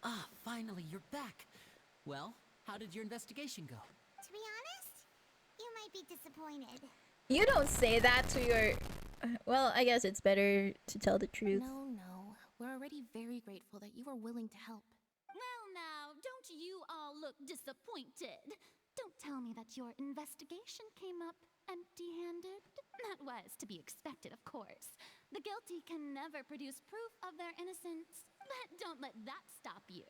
Ah, finally, you're back. Well, how did your investigation go? To be honest, you might be disappointed. You don't say that to your... Well, I guess it's better to tell the truth. No. We're already very grateful that you were willing to help. Well now, don't you all look disappointed? Don't tell me that your investigation came up empty-handed. That was to be expected, of course. The guilty can never produce proof of their innocence. But don't let that stop you.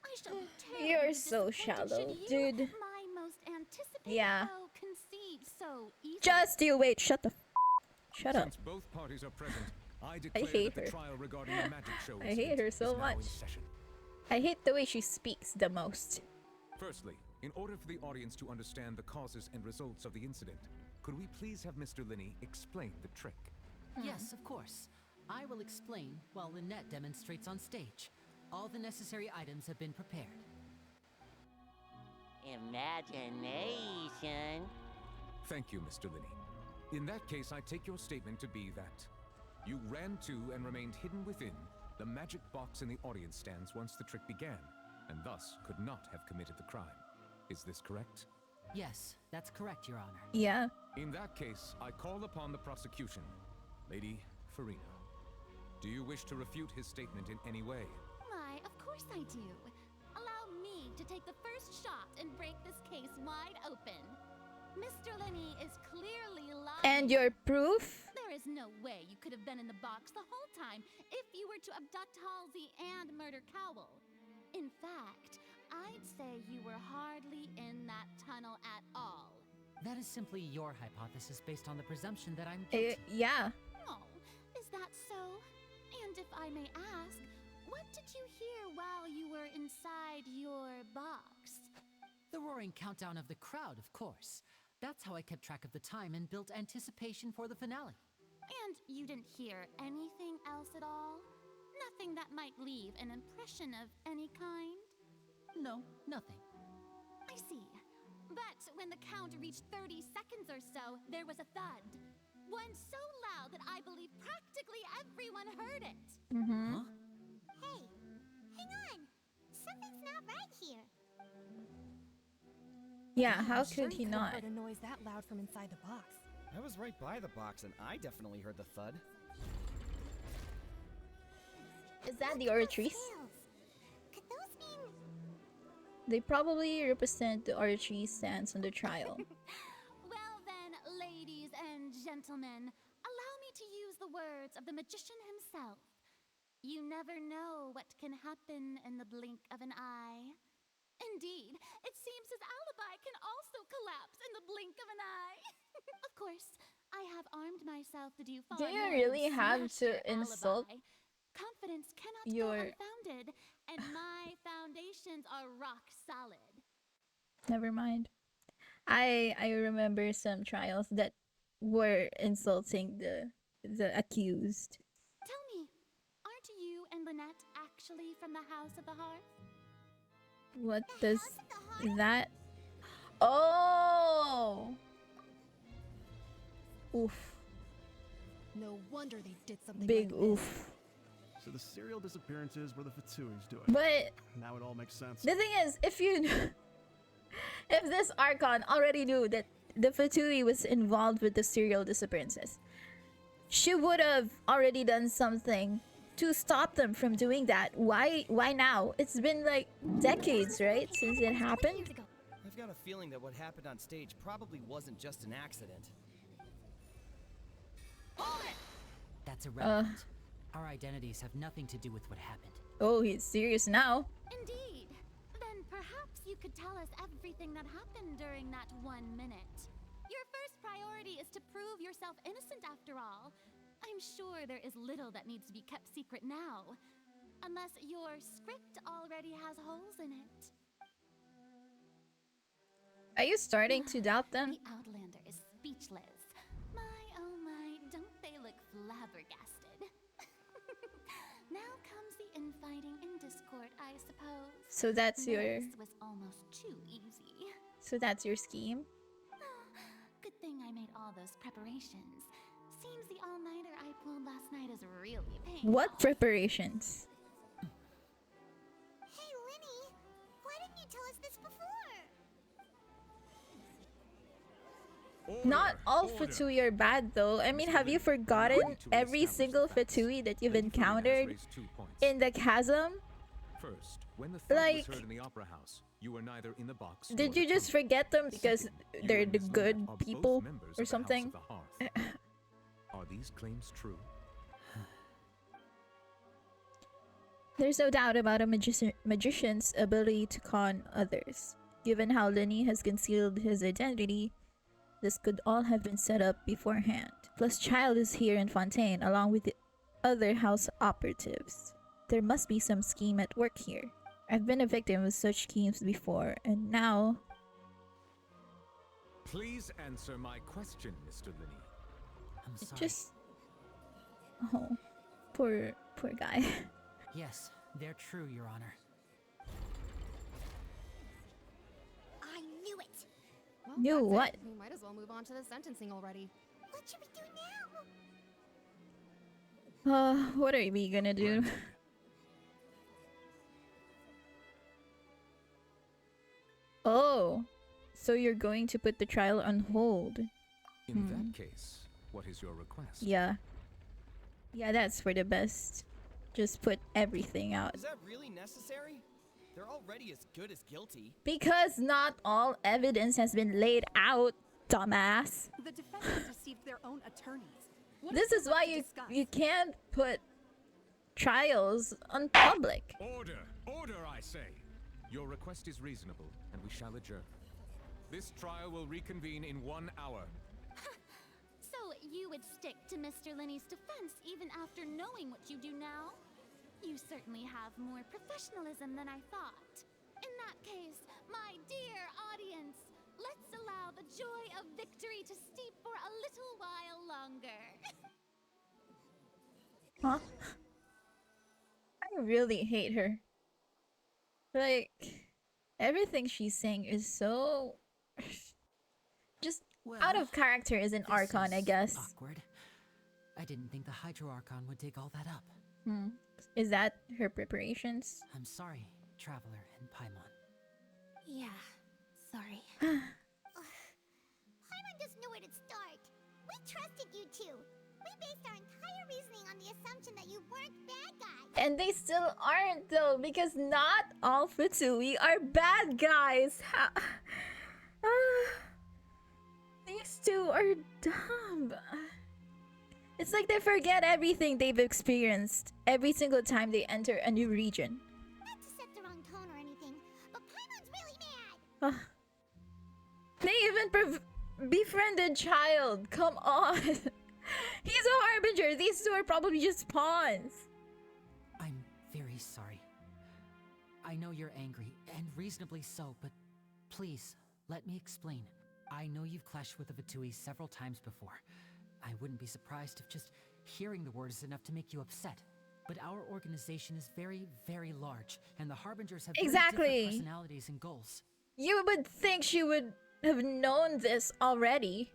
I shall be terribly You're so disappointed shallow, should you, dude. my most anticipated Yeah. foe, concede so easily. Just you wait, shut the f. Shut up. Since both parties are present, I declare hate that the her. trial regarding the magic show I hate her so is now in much. session. I hate the way she speaks the most. Firstly, in order for the audience to understand the causes and results of the incident, could we please have Mr. Lyney explain the trick? Yes, of course. I will explain while Lynette demonstrates on stage. All the necessary items have been prepared. Imagination. Thank you, Mr. Lyney. In that case, I take your statement to be that you ran to and remained hidden within the magic box in the audience stands once the trick began, and thus could not have committed the crime. Is this correct? Yes, that's correct, Your Honor. Yeah. In that case, I call upon the prosecution. Lady FURINA, do you wish to refute his statement in any way? Why, of course I do. Allow me to take the first shot and break this case wide open. Mr. Lyney is clearly lying. And your proof? There is no way you could have been in the box the whole time if you were to abduct Halsey and murder Cowell. In fact, I'd say you were hardly in that tunnel at all. That is simply your hypothesis based on the presumption that I'm guilty. Yeah. Oh, is that so? And if I may ask, what did you hear while you were inside your box? The roaring countdown of the crowd, of course. That's how I kept track of the time and built anticipation for the finale. And you didn't hear anything else at all? Nothing that might leave an impression of any kind? No, nothing. I see. But when the count reached 30 seconds or so, there was a thud. One so loud that I believe practically everyone heard it. Huh? Hey, hang on. Something's not right here. Yeah, how Sure could he could've not? heard a noise that loud from inside the box. I was right by the box and I definitely heard the thud. Is that the Look at those Archies? scales. Could those mean... They probably represent the Archie stands on the trial. Well then, ladies and gentlemen, allow me to use the words of the magician himself. You never know what can happen in the blink of an eye. Indeed, it seems his alibi can also collapse in the blink of an eye. Of course, I have armed myself to do far Do you more really than have smash to your insult alibi. Confidence cannot your- go unfounded, and my foundations are rock solid. Never mind. I remember some trials that were insulting the accused. Tell me, aren't you and Lynette actually from the House of the Hearth? What The does House of the Hearth? that? Oh! Oof. No wonder they did something Big like this. oof. So the serial disappearances were the Fatsui's doing. But Now it all makes sense. the thing is, if this Archon already knew that the Fatui was involved with the serial disappearances, she would have already done something to stop them from doing that. Why now? It's been like decades, right, since it happened? I've got a feeling that what happened on stage probably wasn't just an accident. That's irrelevant. Our identities have nothing to do with what happened. Oh, he's serious now. Indeed. Then perhaps you could tell us everything that happened during that 1 minute. Your first priority is to prove yourself innocent after all. I'm sure there is little that needs to be kept secret now. Unless your script already has holes in it. Are you starting to doubt them? The Outlander is speechless. My, oh my, don't they look flabbergasted? Now comes the infighting and discord, I suppose. So that's your This was almost too easy. so that's your scheme? Good thing I made all those preparations. Seems the all-nighter I pulled last night is really paying What off. preparations? Hey, tell us this before? Not all Order. Fatui are bad though. I mean, have you forgotten every single Fatui that you've Lady Furina has encountered raised 2 points. in the chasm? First, when the thud Like- was heard in the opera house, you were neither in the box. Did nor the you just tunnel. forget them because Second, you they're and the Miss good Lynette are both people members or of the House something? of the Hearth. Are these claims true? There's no doubt about a magician's ability to con others. Given how Lyney has concealed his identity, this could all have been set up beforehand. Plus, Child is here in Fontaine along with the other house operatives. There must be some scheme at work here. I've been a victim of such schemes before, and now... Please answer my question, Mr. Lyney. I'm sorry. Just... Oh, poor guy. Yes, they're true, Your Honor. I knew it! Well, Knew that's it. what? We might as well move on to the sentencing already. What should we do now? What are we gonna do? Oh, so you're going to put the trial on hold. In that case, what is your request? Yeah. Yeah, that's for the best. Just put everything out. Is that really necessary? They're already as good as guilty. Because not all evidence has been laid out, dumbass. The defendants received their own attorneys. What This there is why left to you discuss? can't put trials on public. Order! Order, I say! Your request is reasonable, and we shall adjourn. This trial will reconvene in 1 hour. So you would stick to Mr. Lyney's defense even after knowing what you do now? You certainly have more professionalism than I thought. In that case, my dear audience, let's allow the joy of victory to steep for a little while longer. Huh? I really hate her. Like, everything she's saying is so... just out of character as an This Archon, I is guess. Awkward. I didn't think the Hydro Archon would dig all that up. Is that her preparations? I'm sorry, Traveler and Paimon. Yeah, sorry. Paimon doesn't know where to start. We trusted you two. We based our entire reasoning on the assumption that you weren't bad guys. And they still aren't though, because not all Futsui are bad guys. These two are dumb. It's like they forget everything they've experienced every single time they enter a new region. Not to set the wrong tone or anything, but Paimon's really mad. They even befriended Child. Come on. He's a harbinger. These two are probably just pawns. I'm very sorry. I know you're angry, and reasonably so, but please, let me explain. I know you've clashed with the Fatui several times before. I wouldn't be surprised if just hearing the word is enough to make you upset. But our organization is very, very large, and the Harbingers have very Exactly. different personalities and goals. You would think she would have known this already,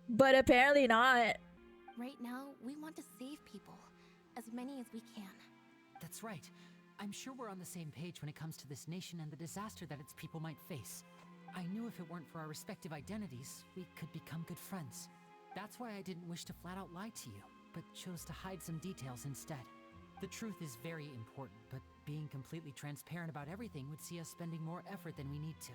but apparently not. Right now, we want to save people. As many as we can. That's right. I'm sure we're on the same page when it comes to this nation and the disaster that its people might face. I knew if it weren't for our respective identities, we could become good friends. That's why I didn't wish to flat out lie to you, but chose to hide some details instead. The truth is very important, but being completely transparent about everything would see us spending more effort than we need to.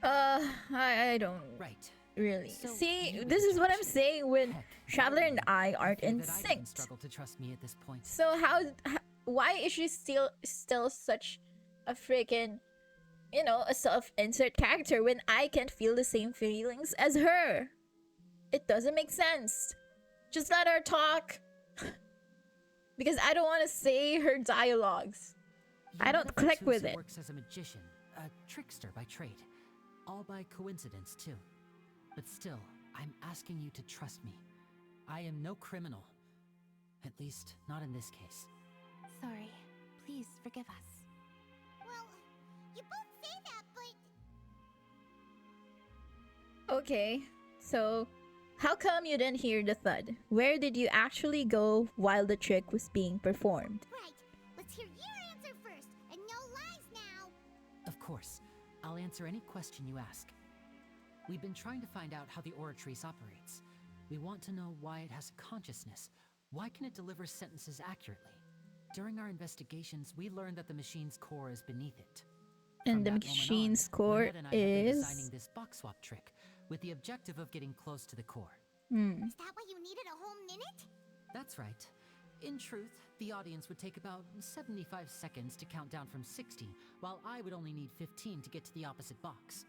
I don't Right. really. So See, you this the is what judge. I'm saying when Heck, Traveler and I aren't fear in that I even sync. struggle to trust me at this point. So why is she still such a freaking, a self-insert character when I can feel the same feelings as her? It doesn't make sense. Just let her talk. Because I don't want to say her dialogues. I You know don't that click Fatsusi with it. Works as a magician, a trickster by trade. All by coincidence, too. But still, I'm asking you to trust me. I am no criminal. At least, not in this case. Sorry. Please forgive us. Well, you both say that, but Okay, so how come you didn't hear the thud? Where did you actually go while the trick was being performed? right. Let's hear your answer first, and no lies now. Of course. I'll answer any question you ask. We've been trying to find out how the Oratrice operates. We want to know why it has a consciousness. Why can it deliver sentences accurately? During our investigations, we learned that the machine's core is beneath it. And From the that moment machine's on, core Lynette and I have been is... designing this box swap trick with the objective of getting close to the core. Is that why you needed a whole minute? That's right. In truth, the audience would take about 75 seconds to count down from 60, while I would only need 15 to get to the opposite box.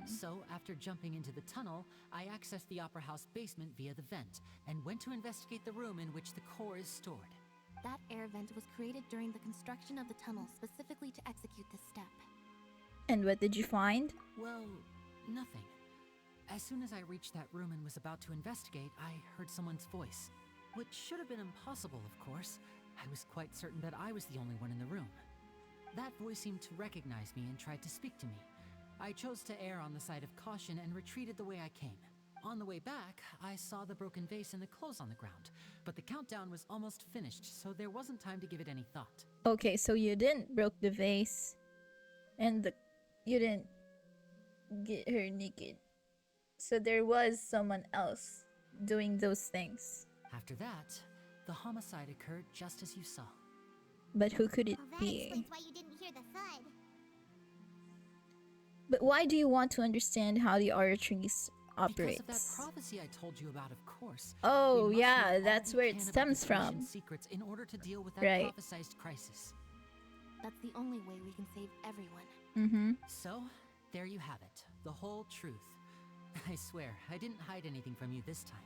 So, after jumping into the tunnel, I accessed the Opera House basement via the vent, and went to investigate the room in which the core is stored. That air vent was created during the construction of the tunnel specifically to execute this step. And what did you find? Well, nothing. As soon as I reached that room and was about to investigate, I heard someone's voice. Which should have been impossible, of course. I was quite certain that I was the only one in the room. That voice seemed to recognize me and tried to speak to me. I chose to err on the side of caution and retreated the way I came. On the way back, I saw the broken vase and the clothes on the ground, but the countdown was almost finished, so there wasn't time to give it any thought. Okay, so you didn't broke the vase, and you didn't get her naked. So there was someone else doing those things. After that, the homicide occurred just as you saw. But who could it Well, that be? explains why you didn't hear the thud. But why do you want to understand how the Oratrice operates? Because of that prophecy I told you about, of course. Oh, We must yeah, know all that's we where it can about stems the from. Genshin secrets in order to deal with that Right. prophesized crisis. That's the only way we can save everyone. Mm-hmm. So, there you have it. The whole truth. I swear, I didn't hide anything from you this time.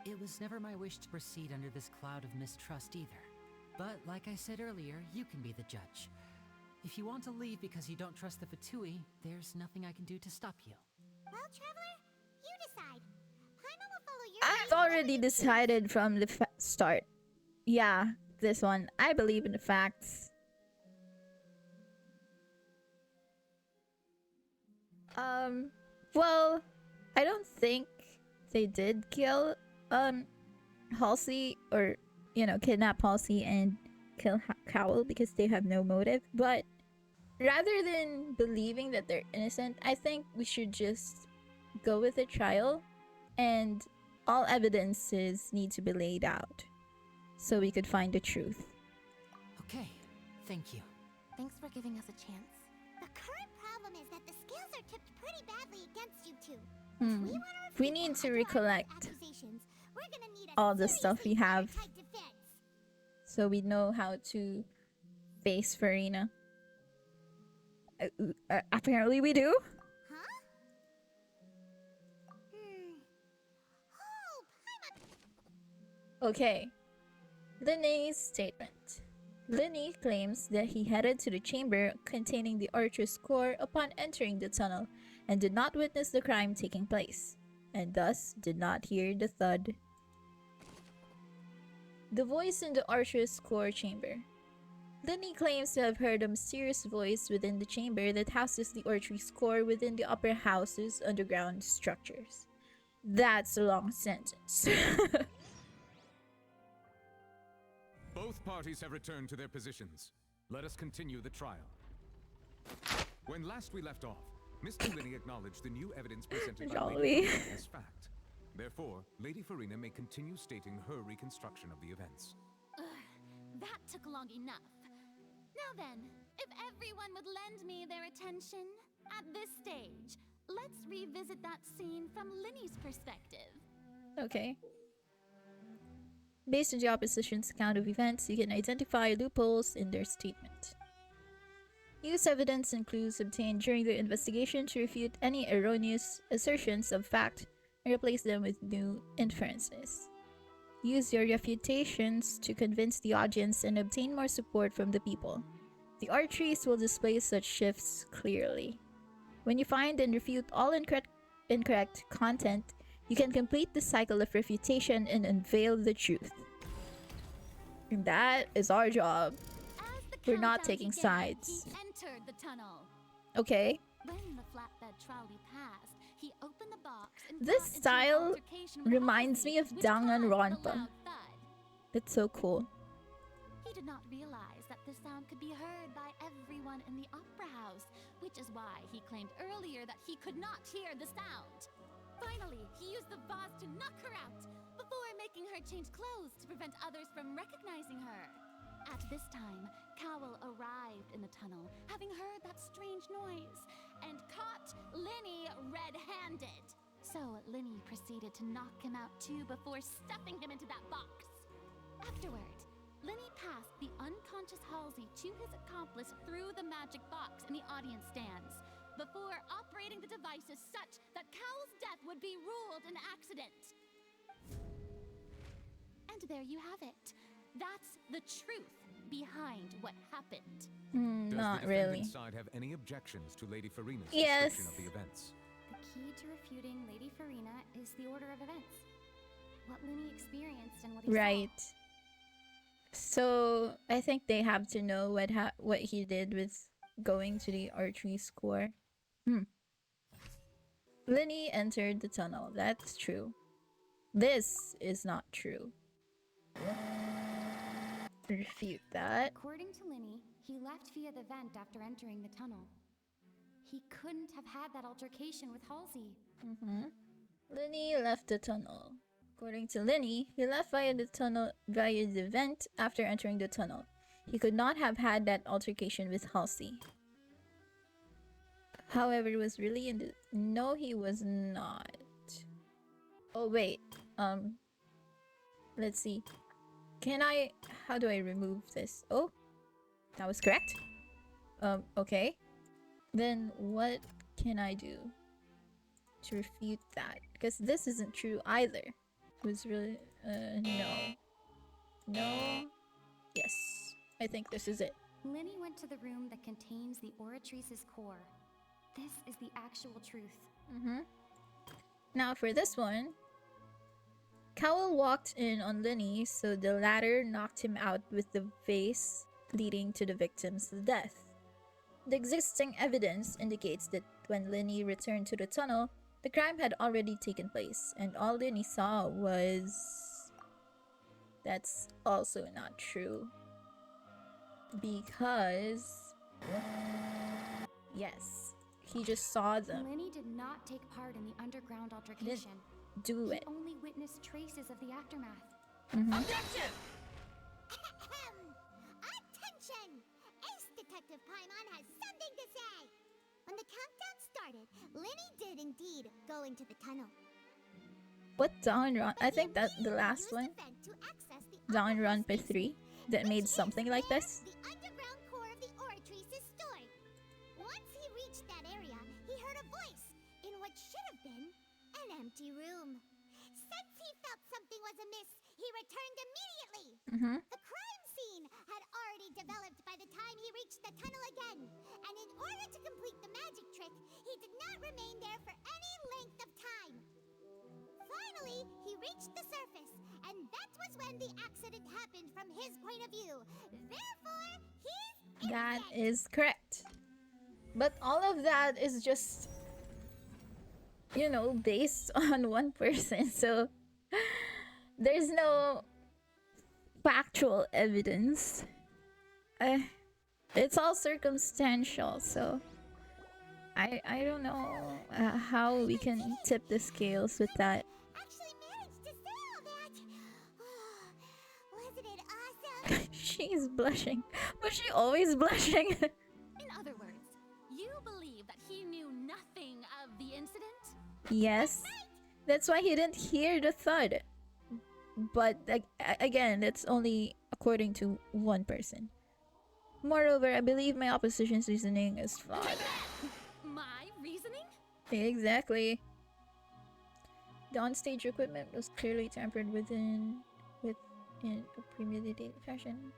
It was never my wish to proceed under this cloud of mistrust either. But like I said earlier, you can be the judge. If you want to leave because you don't trust the Fatui, there's nothing I can do to stop you. Well, Traveler, you decide. Paimon will follow your I've lead already whenever you decided from the start. Yeah, this one. I believe in the facts. Well, I don't think they did kill, Halsey, or, kidnap Halsey and kill Cowell because they have no motive. But rather than believing that they're innocent, I think we should just go with the trial, and all evidences need to be laid out so we could find the truth. Okay, thank you. Thanks for giving us a chance. The current problem is that the scales are tipped pretty badly against you two. If we want to We need to recollect accusations, we're gonna need a all the stuff we seriously have watertight defense. so we know how to face FURINA. Apparently we do. Huh? Oh, Paimon. Okay. Lyney's statement. Lyney claims that he headed to the chamber containing the Archer's core upon entering the tunnel and did not witness the crime taking place, and thus did not hear the thud. The voice in the Archer's core chamber. Lyney claims to have heard a mysterious voice within the chamber that houses the Archer's core within the Opera House's underground structures. That's a long sentence. Both parties have returned to their positions. Let us continue the trial. When last we left off, Mr. Lyney acknowledged the new evidence presented by Lady Jolly. FURINA as fact. Therefore, Lady FURINA may continue stating her reconstruction of the events. That took long enough. Now then, if everyone would lend me their attention, at this stage, let's revisit that scene from Lyney's perspective. Okay. Based on the opposition's account of events, you can identify loopholes in their statement. Use evidence and clues obtained during the investigation to refute any erroneous assertions of fact and replace them with new inferences. Use your refutations to convince the audience and obtain more support from the people. The Archies will display such shifts clearly. When you find and refute all incorrect content, you can complete the cycle of refutation and unveil the truth. And that is our job. As the We're not countdown taking began, sides. He entered the tunnel. Okay. When the flatbed trolley passed, he opened the box and This got into an style altercation with reminds Halsey, me of which caused the Dannganronpa. loud thud. That's so cool. He did not realize that the sound could be heard by everyone on in the opera house, which is why he claimed earlier that he could not hear the sound. Finally, he used the vase to knock her out, before making her change clothes to prevent others from recognizing her. At this time, Cowell arrived in the tunnel, having heard that strange noise, and caught Lyney red-handed. So Lyney proceeded to knock him out too before stuffing him into that box. Afterward, Lyney passed the unconscious Halsey to his accomplice through the magic box in the audience stands, before operating the devices such that Cowell's death would be ruled an accident. And there you have it. That's the truth behind what happened. Not Does the really. defendant's side have any objections to Lady Furina's Yes. description of the events? The key to refuting Lady Furina is the order of events. What Lyney experienced and what he Right. So I think they have to know what he did with going to the archery score. Lyney entered the tunnel. That's true. This is not true. Refute that. According to Lyney, he left via the vent after entering the tunnel. He couldn't have had that altercation with Halsey. Lyney left the tunnel. According to Lyney, he left via the vent after entering the tunnel. He could not have had that altercation with Halsey. However, it was really in the... No, he was not. Oh, wait. Let's see. How do I remove this? Oh, that was correct. Okay. Then what can I do to refute that? Because this isn't true either. It was really... no. No. Yes. I think this is it. Lyney went to the room that contains the Oratrice's core. This is the actual truth. Now for this one, Cowell walked in on Lyney, so the latter knocked him out with the vase, leading to the victim's death. The existing evidence indicates that when Lyney returned to the tunnel, the crime had already taken place, and all Lyney saw was... That's also not true. Because... Yes, he just saw them. Lyney did not take part in the underground altercation. Do it. He only witnessed traces of the aftermath. Objection! Attention! Ace Detective Paimon has something to say! When the countdown started, Lyney did indeed go into the tunnel. What Danganronpa? I think that the last one, Danganronpa 3, that made something like this. The underground core of the Oratrice is stored. Once he reached that area, he heard a voice in what should have been an empty room. Since he felt something was amiss, he returned immediately. The crime scene had already developed by the time he reached the tunnel again, and in order to complete the magic trick, he did not remain there for any length of time. Finally, he reached the surface, and that was when the accident happened from his point of view. Therefore, he's That innocent. is correct. But all of that is just, you know, based on one person. So there's no factual evidence. It's all circumstantial. So I don't know how we can tip the scales with that. Actually managed to say all that. Wasn't it awesome? She's blushing. Was she always blushing? In other words, you believe that he knew nothing of the incident? Yes. That's why he didn't hear the thud. But again, that's only according to one person. Moreover, I believe my opposition's reasoning is flawed. My reasoning? Exactly. The onstage equipment was clearly tampered in a premeditated fashion.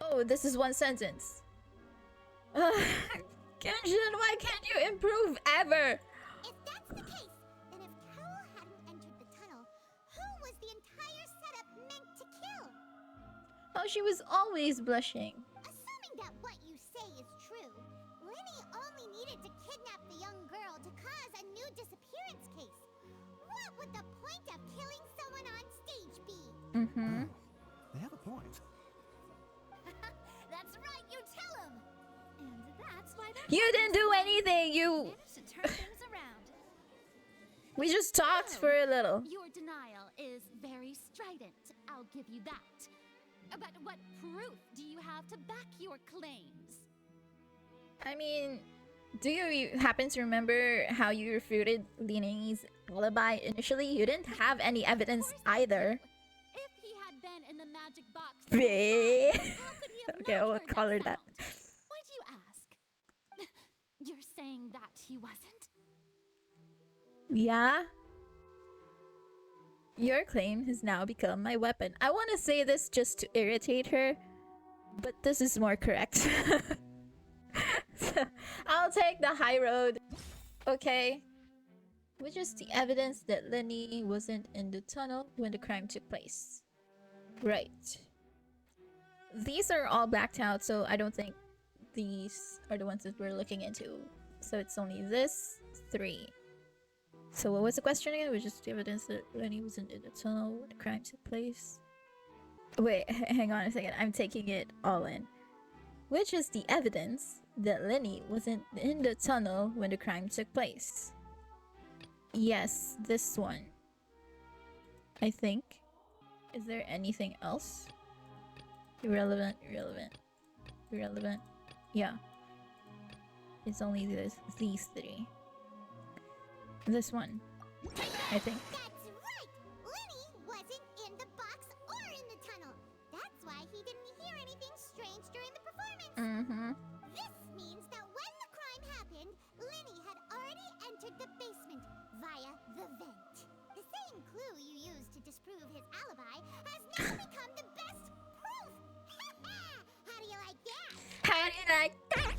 Oh, this is one sentence. Genshin, why can't you improve ever? If that's the case, then if Cowell hadn't entered the tunnel, who was the entire setup meant to kill? Oh, she was always blushing. Assuming that what you say is true, Lyney only needed to kidnap the young girl to cause a new disappearance case. What would the point of killing someone on stage be? They have a point. That's right, you tell him! And You didn't do anything. You. Managed to turn things around. We just talked for a little. Your denial is very strident. I'll give you that. But what proof do you have to back your claims? I mean, do you happen to remember how you refuted Lyney's alibi initially? You didn't have any evidence either. If he had been in the magic box, Bleh. how could he have Okay, not I'll heard call her that. sound? Why do you ask? You're saying that he wasn't? Yeah? Your claim has now become my weapon. I want to say this just to irritate her, but this is more correct. I'll take the high road. Okay. Which is the evidence that Lyney wasn't in the tunnel when the crime took place. Right. These are all blacked out, so I don't think these are the ones that we're looking into. So it's only this 3. So what was the question again? Which is the evidence that Lyney wasn't in the tunnel when the crime took place. Wait, hang on a second. I'm taking it all in. Which is the evidence that Lyney wasn't in the tunnel when the crime took place. Yes, this one. I think. Is there anything else? Irrelevant, irrelevant, irrelevant. Yeah. It's only these 3. This one, I think. That's right! Lyney wasn't in the box or in the tunnel. That's why he didn't hear anything strange during the performance. Mm-hmm. This means that when the crime happened, Lyney had already entered the basement via the vent. The same clue you used to disprove his alibi has now become the best proof! How do you like that? How do you like that?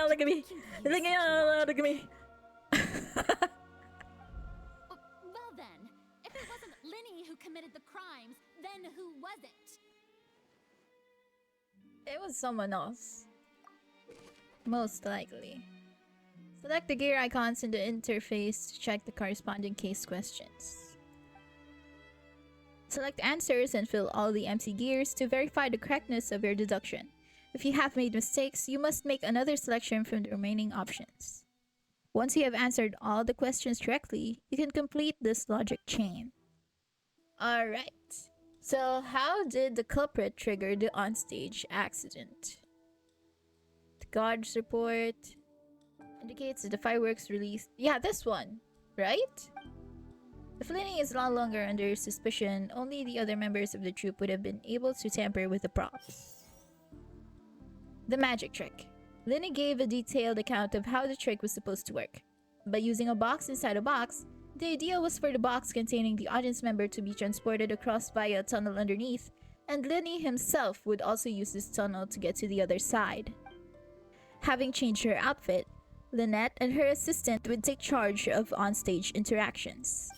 Look at me! Look at me! Well then, if it wasn't Lyney who committed the crimes, then who was it? It was someone else. Most likely. Select the gear icons in the interface to check the corresponding case questions. Select answers and fill all the empty gears to verify the correctness of your deduction. If you have made mistakes, you must make another selection from the remaining options. Once you have answered all the questions correctly, you can complete this logic chain. Alright. So how did the culprit trigger the onstage accident? The guard's report indicates that the fireworks released... Yeah, this one, right? If Lyney is no longer under suspicion, only the other members of the troupe would have been able to tamper with the props. The magic trick. Lyney gave a detailed account of how the trick was supposed to work. By using a box inside a box, the idea was for the box containing the audience member to be transported across via a tunnel underneath, and Lyney himself would also use this tunnel to get to the other side. Having changed her outfit, Lynette and her assistant would take charge of onstage interactions.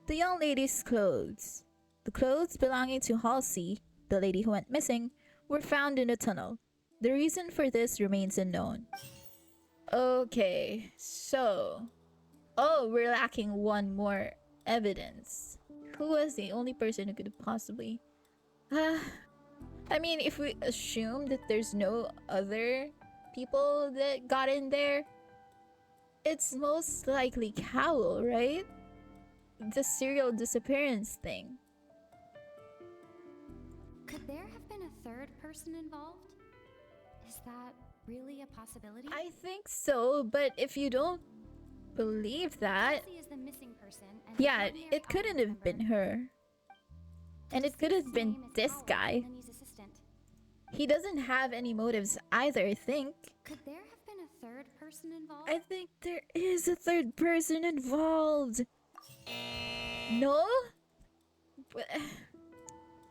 The young lady's clothes. The clothes belonging to Halsey, the lady who went missing, were found in the tunnel. The reason for this remains unknown. Okay, so... Oh, we're lacking one more evidence. Who was the only person who could have possibly... I mean, if we assume that there's no other people that got in there, it's most likely Cowl, right? The serial disappearance thing. Could there have been a third person involved? Is that really a possibility? I think so, but if you don't believe that... Halsey is the missing person, and Yeah, the ordinary it couldn't audience have been member. her. And it could have His been name is this Howell, guy. Lyney's assistant. He doesn't have any motives either, I think. Could there have been a third person involved? I think there is a third person involved. No?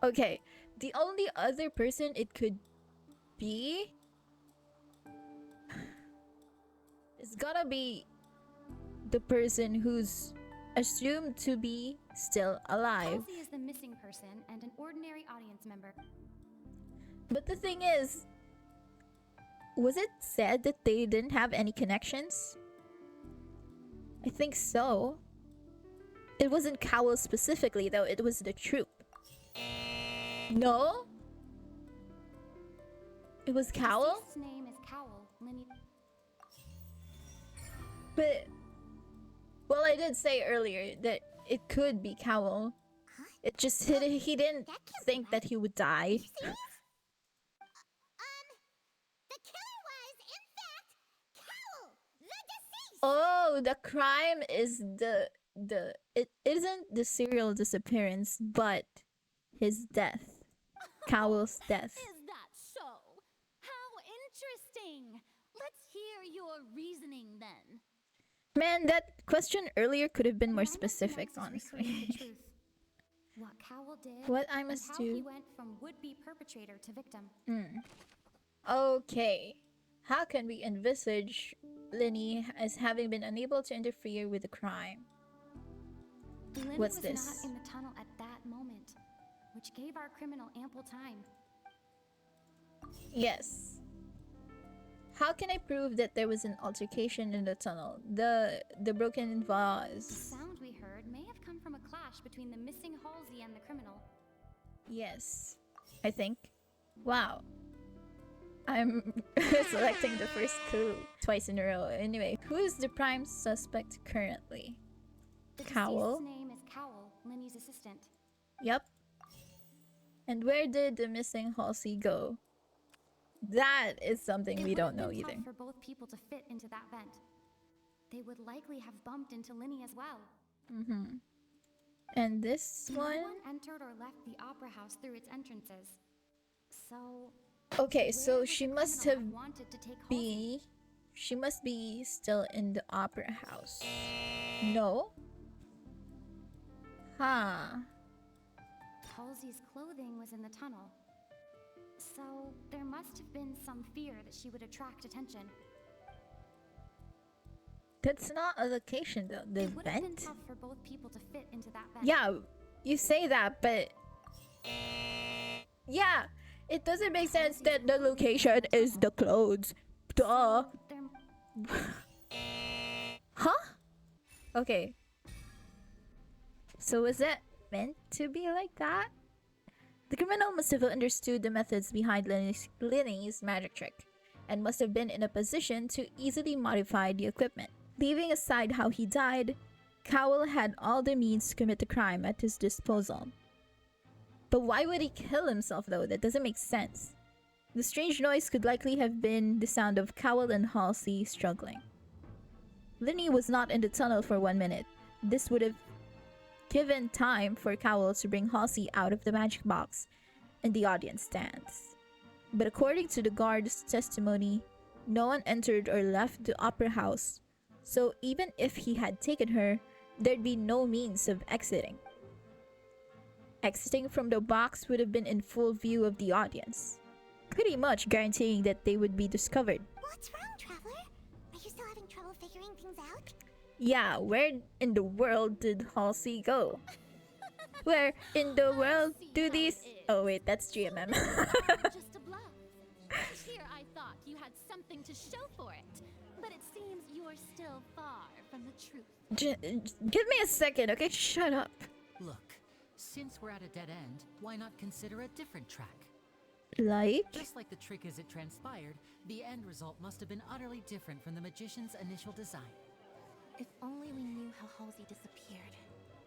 Okay, the only other person it could be is gotta be the person who's assumed to be still alive. Halsey is the missing person and an ordinary audience member. But the thing is, was it said that they didn't have any connections? I think so. It wasn't Cowl specifically, though, it was the troupe. No? It was Cowl? Deceased's name is Cowl, Lyney. But, well, I did say earlier that it could be Cowl. It just he didn't think that he would die. Serious? The killer was, in fact, Cowl, the deceased. Oh, the crime is it isn't the serial disappearance, but his death. Cowell's death. Is that so? How interesting! Let's hear your reasoning then. Man, that question earlier could have been more What I must specific, announce is recreating the honestly. truth. What Cowl did, What I and must how do. he went from would-be perpetrator to victim. Okay. How can we envisage Lyney as having been unable to interfere with the crime? Lyney What's was this? not in the tunnel at that moment, which gave our criminal ample time. Yes. How can I prove that there was an altercation in the tunnel? The broken The vase. sound we heard may have come from a clash between the missing Halsey and the criminal. Yes. I think. Wow. I'm selecting the first clue twice in a row. Anyway, who is the prime suspect currently? The Cowl? deceased's name is Cowl, Lyney's assistant. Yep. And where did the missing Halsey go? That is something It we would don't have know been either. tough for both people to fit into that vent. They would likely have bumped into Lyney as well. And this No one? one entered or left the opera house through its entrances. So Okay, where so would she the must criminal have wanted to take Halsey? she must be still in the opera house. No? Huh. Halsey's clothing was in the tunnel. So there must have been some fear that she would attract attention. That's not a location though. The It would have been vent? tough for both people to fit into that vent. Yeah, you say that, but yeah, it doesn't make sense that the location is the clothes. Duh. There Huh? Okay. So was that meant to be like that? The criminal must have understood the methods behind Lyney's magic trick, and must have been in a position to easily modify the equipment. Leaving aside how he died, Cowell had all the means to commit the crime at his disposal. But why would he kill himself though? That doesn't make sense. The strange noise could likely have been the sound of Cowell and Halsey struggling. Lyney was not in the tunnel for 1 minute. This would have given time for Cowell to bring Halsey out of the magic box and the audience stands. But according to the guard's testimony, no one entered or left the opera house, so even if he had taken her, there'd be no means of exiting. Exiting from the box would have been in full view of the audience, pretty much guaranteeing that they would be discovered. What's wrong, Traveler? Are you still having trouble figuring things out? Yeah, where in the world did Halsey go? Where in the world do these... Oh wait, that's GMM. Just a bluff. Here I thought you had something to show for it, but it seems you're still far from the truth. Give me a second, okay? Shut up. Look, since we're at a dead end, why not consider a different track? Like? Just like the trick as it transpired, the end result must have been utterly different from the magician's initial design. If only we knew how Halsey disappeared.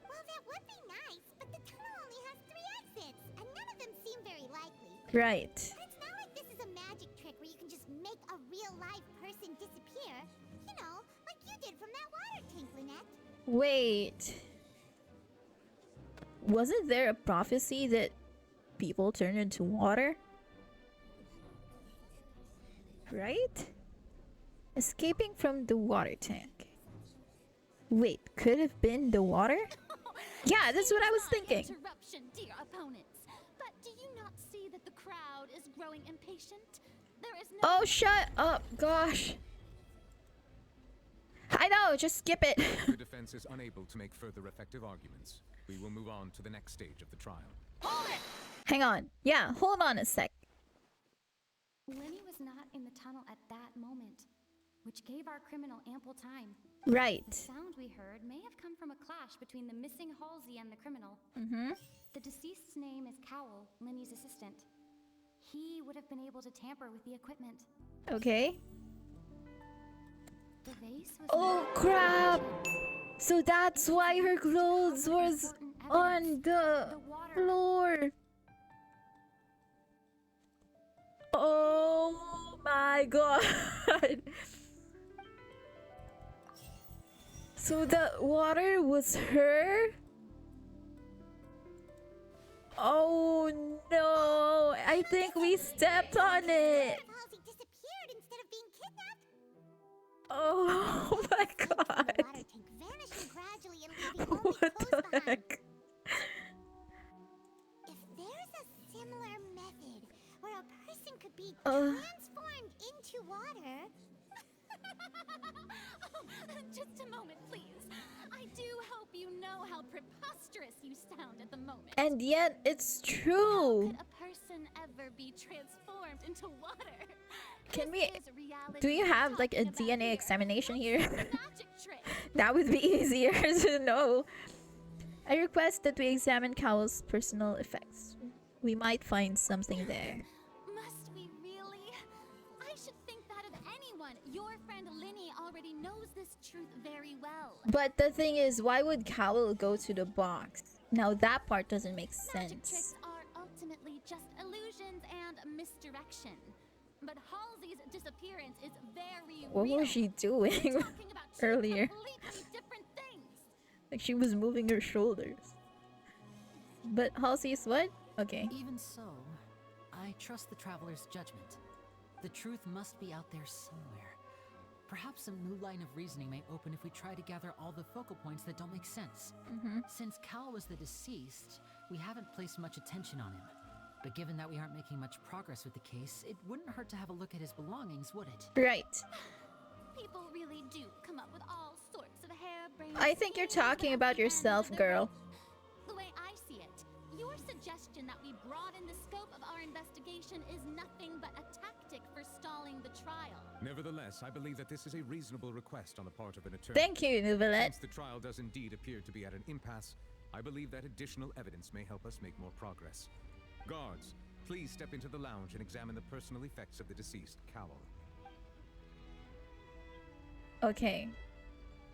Well, that would be nice, but the tunnel only has 3 exits, and none of them seem very likely. Right. But it's not like this is a magic trick where you can just make a real live person disappear. You know, like you did from that water tank, Lynette. Wait. Wasn't there a prophecy that people turn into water? Right? Escaping from the water tank. Wait, could have been the water? Yeah, that's what I was thinking. Interruption, dear opponents. But do you not see that the crowd is growing impatient? There is no Oh, shut up, gosh. I know, just skip it. The defense is unable to make further effective arguments. We will move on to the next stage of the trial. Hang on. Yeah, hold on a sec. Lyney was not in the tunnel at that moment, which gave our criminal ample time. Right. The sound we heard may have come from a clash between the missing Halsey and the criminal. The deceased's name is Cowl, Lyney's assistant. He would have been able to tamper with the equipment. Okay. The vase was Oh made of crap! gems. So that's why her clothes was on the water. floor. Oh my god. So the water was her? Oh no, I think we stepped on it. Halsey disappeared instead of being kidnapped. Oh my The god. water tank vanishing gradually and leaving only What clothes the behind. heck? If there's a similar method where a person could be Uh. transformed into water, Oh, just a moment, please. I do hope you know how preposterous you sound at the moment. And yet it's true. Could a person ever be transformed into water? Can This we- is reality Do you we're have like a talking about DNA here. examination What's here? the magic trick? That would be easier to know. I request that we examine Cowell's personal effects. We might find something there. Must we really? I should think that of anyone. Your friend Lyney already knows this truth very well. But the thing is, why would Cowell go to the box? Now that part doesn't make Magic sense. tricks are ultimately just illusions and misdirection. But Halsey's disappearance is very What real. was she We're doing talking about two earlier? completely different things. Like she was moving her shoulders. But Halsey's what? Okay. Even so, I trust the traveler's judgment. The truth must be out there somewhere. Perhaps a new line of reasoning may open if we try to gather all the focal points that don't make sense. Since Cal was the deceased, we haven't placed much attention on him. But given that we aren't making much progress with the case, it wouldn't hurt to have a look at his belongings, would it? Right. People really do come up with all sorts of harebrained I think you're schemes, talking but about at the yourself, end of the girl. day, the way I see it, your suggestion that we broaden the scope of our investigation is nothing but a tactic for stalling the trial. Nevertheless, I believe that this is a reasonable request on the part of an attorney. Thank you, Nouvellette. Since the trial does indeed appear to be at an impasse, I believe that additional evidence may help us make more progress. Guards, please step into the lounge and examine the personal effects of the deceased, Cowell. Okay.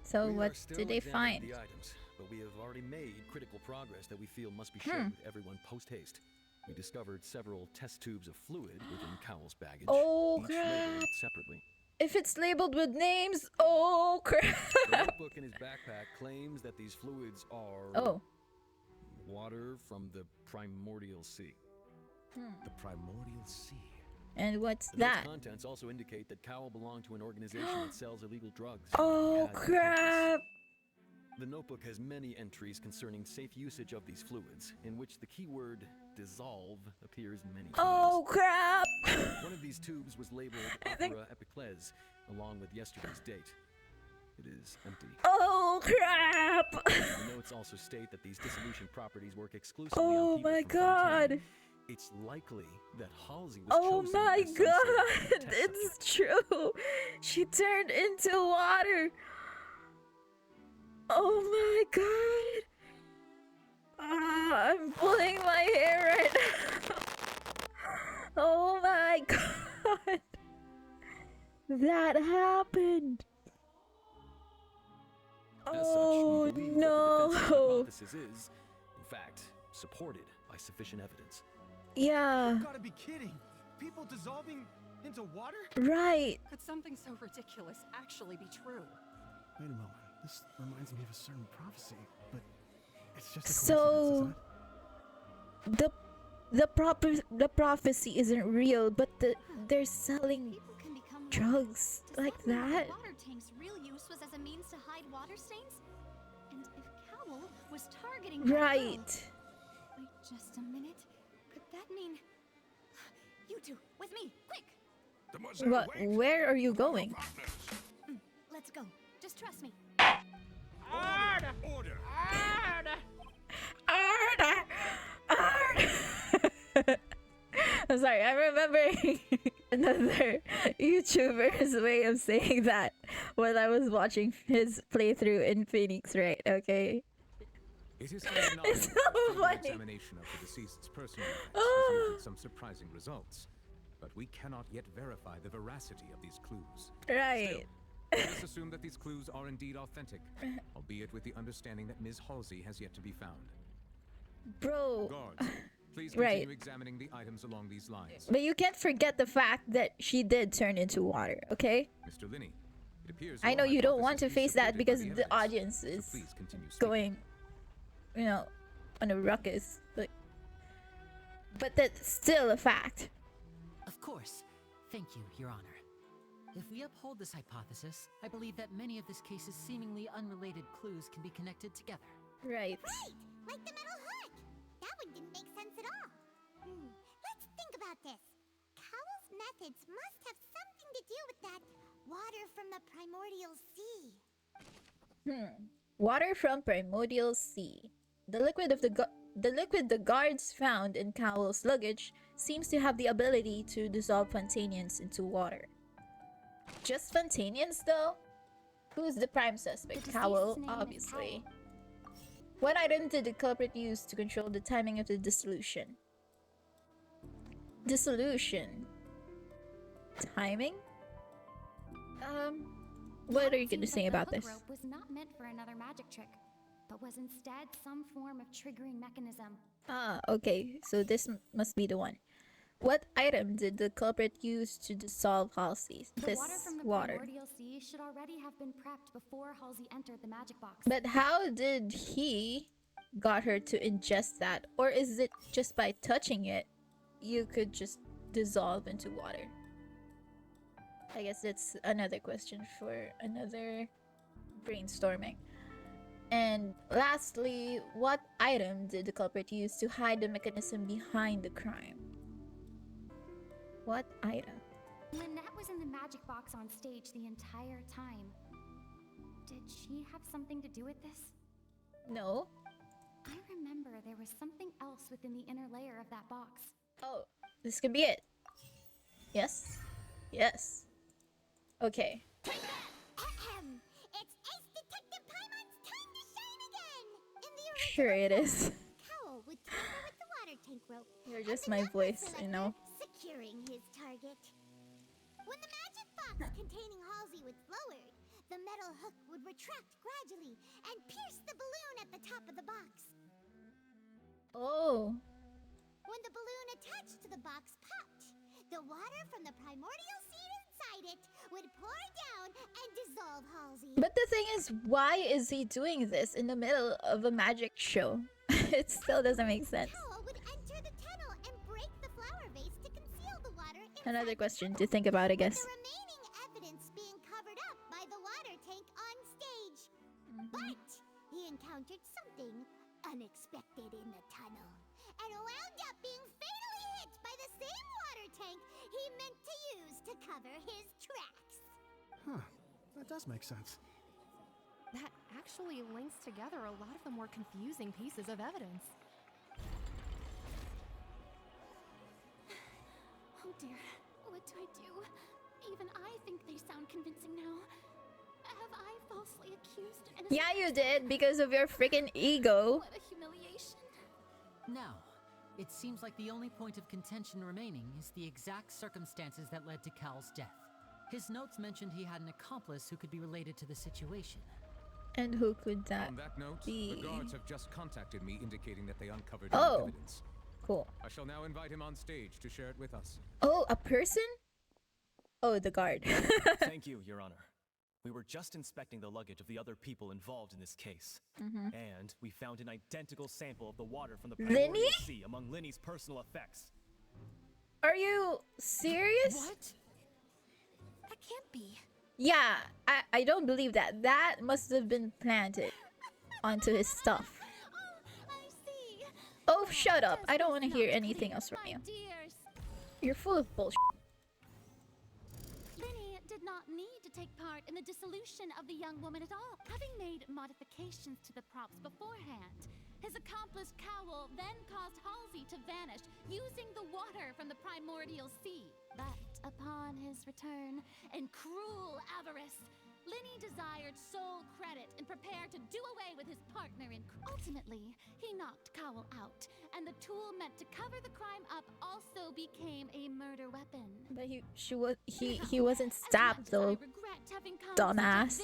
So We are what still did they examining find? the items, but we have already made critical progress that we feel must be shared with everyone post-haste. We discovered several test tubes of fluid within Cowell's baggage, Oh, each crap. labeled separately. If it's labeled with names, oh crap. The notebook in his backpack claims that these fluids are Oh. water from the primordial sea. The primordial sea. And what's The note's that? contents also indicate that Cowell belonged to an organization that sells illegal drugs. Oh Had no crap. purpose. The notebook has many entries concerning safe usage of these fluids, in which the keyword dissolve appears many times. Oh crap. One of these tubes was labeled think- Opera Epiclese, along with yesterday's date. It is empty. Oh crap. The notes also state that these dissolution properties work exclusively Oh on people my from Fontaine. god. It's likely that Halsey was Oh chosen my as some sort of god. test subject. It's true. She turned into water. Oh my god. I'm pulling my hair right now. Oh my god. That happened. As Oh such, we believe no. that the defense's hypothesis is, in fact, supported by sufficient evidence. Yeah, Gotta be kidding. People dissolving into water? right. Could something so ridiculous actually be true? Wait a moment. This reminds me of a certain prophecy, but it's just a So- coincidence, isn't it? The prophecy isn't real, but they're selling People can become drugs Does like mean that. The water tank's real use was as a means to hide water stains? And if Cowell was targeting that Right. girl- Wait just a minute. Could that mean you two with me, quick? What? Where are you going? Let's go. Just trust me. Order! Arda! Arda! I'm sorry, I'm remembering another YouTuber's way of saying that when I was watching his playthrough in Phoenix Wright, okay? It is undeniable It's so that further funny. examination of the deceased's personal effects has yielded some surprising results, but we cannot yet verify the veracity of these clues. Right. Let us assume that these clues are indeed authentic, albeit with the understanding that Ms. Halsey has yet to be found. Bro. Guards, please Right. continue examining the items along these lines. But you can't forget the fact that she did turn into water, okay? Mr. Lyney, it appears I your know you don't want to hypothesis is face that supported by because the the evidence, audience so is please continue speaking. going, you know, on a ruckus. But that's still a fact. Of course. Thank you, Your Honor. If we uphold this hypothesis, I believe that many of this case's seemingly unrelated clues can be connected together. Right. Right! Like the metal hook! That one didn't make sense at all. Let's think about this. Cowell's methods must have something to do with that water from the primordial sea. Water from primordial sea. The liquid the guards found in Cowell's luggage seems to have the ability to dissolve Fontanians into water. Just Fontanians though? Who's the prime suspect? The Cowell, deceased's name is obviously. What item did the culprit use to control the timing of the dissolution? Dissolution. Timing? What are you gonna Seems say like the about hook this? rope was not meant for another magic trick, but was instead some form of triggering mechanism. Ah, okay. So this must be the one. What item did the culprit use to dissolve Halsey? The This water from the water. primordial sea should already have been prepped before Halsey entered the magic box. But how did he got her to ingest that? Or is it just by touching it, you could just dissolve into water? I guess that's another question for another brainstorming. And lastly, what item did the culprit use to hide the mechanism behind the crime? What item? Lynette was in the magic box on stage the entire time. Did she have something to do with this? No. I remember there was something else within the inner layer of that box. Oh, this could be it. Yes? Yes. Okay. Ahem. It's Ace Detective Paimon's time to shine again! In the original Sure it is. Cowell would tamper with the water tank rope. You're and just the my number voice, selector, you know. Securing his target. When the magic box containing Halsey was lowered, the metal hook would retract gradually and pierce the balloon at the top of the box. Oh. When the balloon attached to the box popped, the water from the primordial seed inside it would pour down and dissolve Halsey. But the thing is, why is he doing this in the middle of a magic show? It still doesn't make sense. Cowell would enter the tunnel and break the flower vase to conceal the water inside Another the question tunnel, to think about, I with guess. the remaining evidence being covered up by the water tank on stage. But he encountered something unexpected in the tunnel and wound up being fatally hit by the same water tank he meant to use to cover his tracks. Huh. That does make sense. That actually links together a lot of the more confusing pieces of evidence. Oh dear, what do I do? Even I think they sound convincing now. Have I falsely accused an innocent Yeah, you did, because of your freaking ego. What a humiliation. Now, it seems like the only point of contention remaining is the exact circumstances that led to Cal's death. His notes mentioned he had an accomplice who could be related to the situation. And who could that On that note, be? the guards have just contacted me indicating that they uncovered Oh. evidence. Cool. I shall now invite him on stage to share it with us. Oh, a person? Oh, the guard. Thank you, Your Honor. We were just inspecting the luggage of the other people involved in this case. And we found an identical sample of the water from the primordial Lyney? sea among Lyney's personal effects. Are you serious? What? That can't be. Yeah, I don't believe that. That must have been planted onto his stuff. Oh, I see. Oh, shut up. I don't Does want to this hear not anything clear, else from my you. dears? You're full of bullshit. Lyney did not need to take part in the dissolution of the young woman at all, having made modifications to the props beforehand. His accomplice Cowell then caused Halsey to vanish using the water from the primordial sea. But upon his return, in cruel avarice, Lyney desired sole credit and prepared to do away with his partner in crime. Ultimately, he knocked Cowell out, and the tool meant to cover the crime up also became a murder weapon. But he wasn't stabbed though. Dumbass.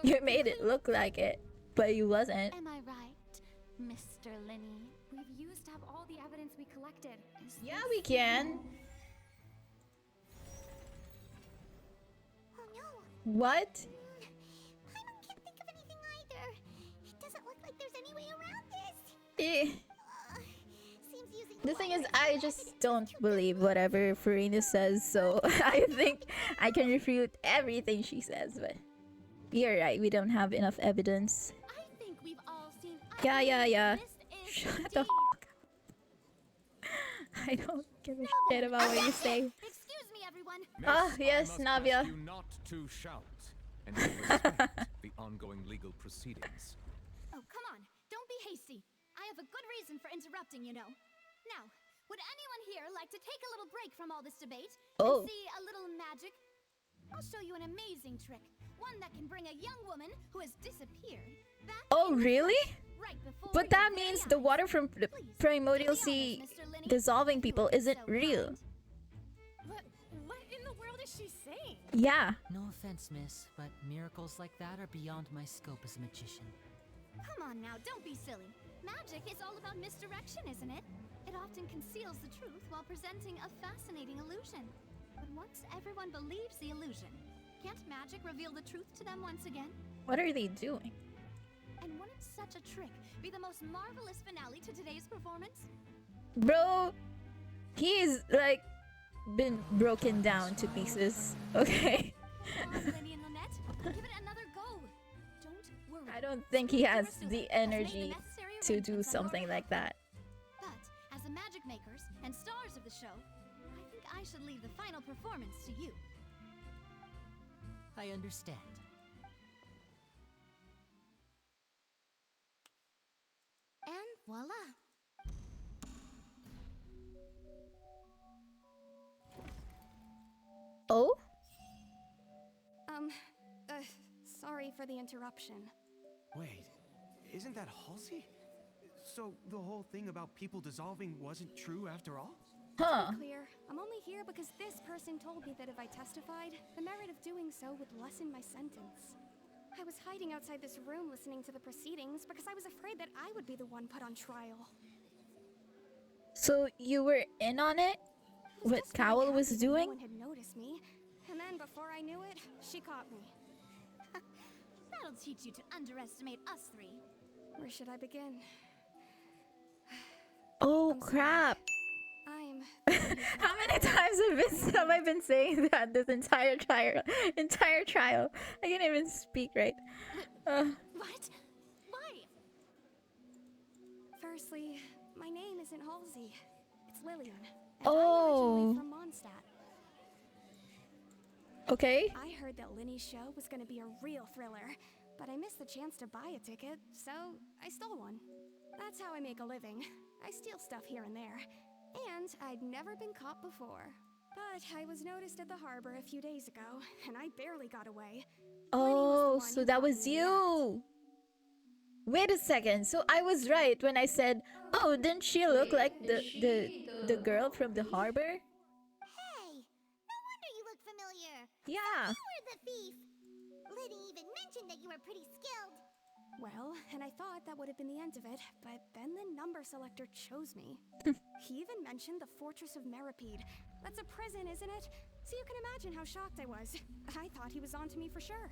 You made it look like it, but he wasn't. Am I right, Mr. Lyney? We've used up all the evidence we collected. Yeah, we can. Oh no. What? I can't think of anything either. It doesn't look like there's any way around this. Seems using The thing is, I just don't believe whatever FURINA says, so I think I can refute everything she says, but you're right, we don't have enough evidence. I think we've all seen. Yeah. Shut the f up. I don't give a shit about what you say. Excuse me, everyone. Yes, Navia. You not to shout, and to respect the ongoing legal proceedings. Oh, come on. Don't be hasty. I have a good reason for interrupting, you know. Now, would anyone here like to take a little break from all this debate and see a little magic? I'll show you an amazing trick. One that can bring a young woman who has disappeared back. Oh, really? Right before But that means the water from the primordial sea dissolving people isn't real. What in the world is she saying? Yeah. No offense, miss, but miracles like that are beyond my scope as a magician. Come on now, don't be silly. Magic is all about misdirection, isn't it? It often conceals the truth while presenting a fascinating illusion. But once everyone believes the illusion, can't magic reveal the truth to them once again? What are they doing? And wouldn't such a trick be the most marvelous finale to today's performance? Bro, he's like been broken down to pieces. Okay. Come on, Lyney and Lynette, give it another go. Don't worry. I don't think he has the energy to do something like that. But as the magic makers and stars of the show, I think I should leave the final performance to you. I understand. And voila. Oh? Sorry for the interruption. Wait, isn't that Halsey? So the whole thing about people dissolving wasn't true after all? Huh. To be clear, I'm only here because this person told me that if I testified, the merit of doing so would lessen my sentence. I was hiding outside this room listening to the proceedings because I was afraid that I would be the one put on trial. So you were in on it? What Cowell was doing? No one had noticed me, and then before I knew it, she caught me. That'll teach you to underestimate us three. Where should I begin? Oh crap! How many times have I been saying that this entire trial? I can't even speak right. What? Why? Firstly, my name isn't Halsey. It's Lillian. And Oh. I'm originally from Mondstadt. Okay. I heard that Lyney's show was going to be a real thriller, but I missed the chance to buy a ticket, so I stole one. That's how I make a living. I steal stuff here and there. And I'd never been caught before. But I was noticed at the harbor a few days ago, and I barely got away. Oh, so that was you. Wait a second. So I was right when I said, "Oh, didn't she look like the girl from the harbor?" Hey, no wonder you look familiar. Yeah. You were the thief. Lyney even mentioned that you were pretty skilled. Well, and I thought that would have been the end of it, but then the number selector chose me. He even mentioned the Fortress of Meripede. That's a prison, isn't it? So you can imagine how shocked I was. I thought he was onto me for sure.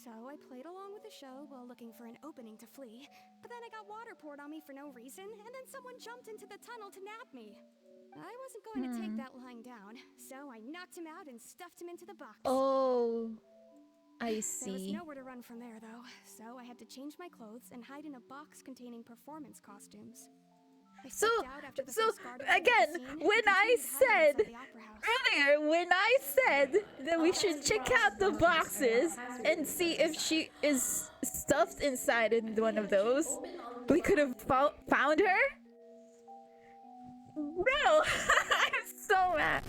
So I played along with the show while looking for an opening to flee. But then I got water poured on me for no reason, and then someone jumped into the tunnel to nab me. I wasn't going to take that lying down, so I knocked him out and stuffed him into the box. Oh, I There was see. nowhere to run from there, though, so I had to change my clothes and hide in a box containing performance costumes. I So, slipped out after the first guard approached the again, scene when and I continued hiding said inside the opera house. earlier, when I said that we should check out the boxes and see if she is stuffed inside in one of those, we could have found her. Bro, I'm so mad.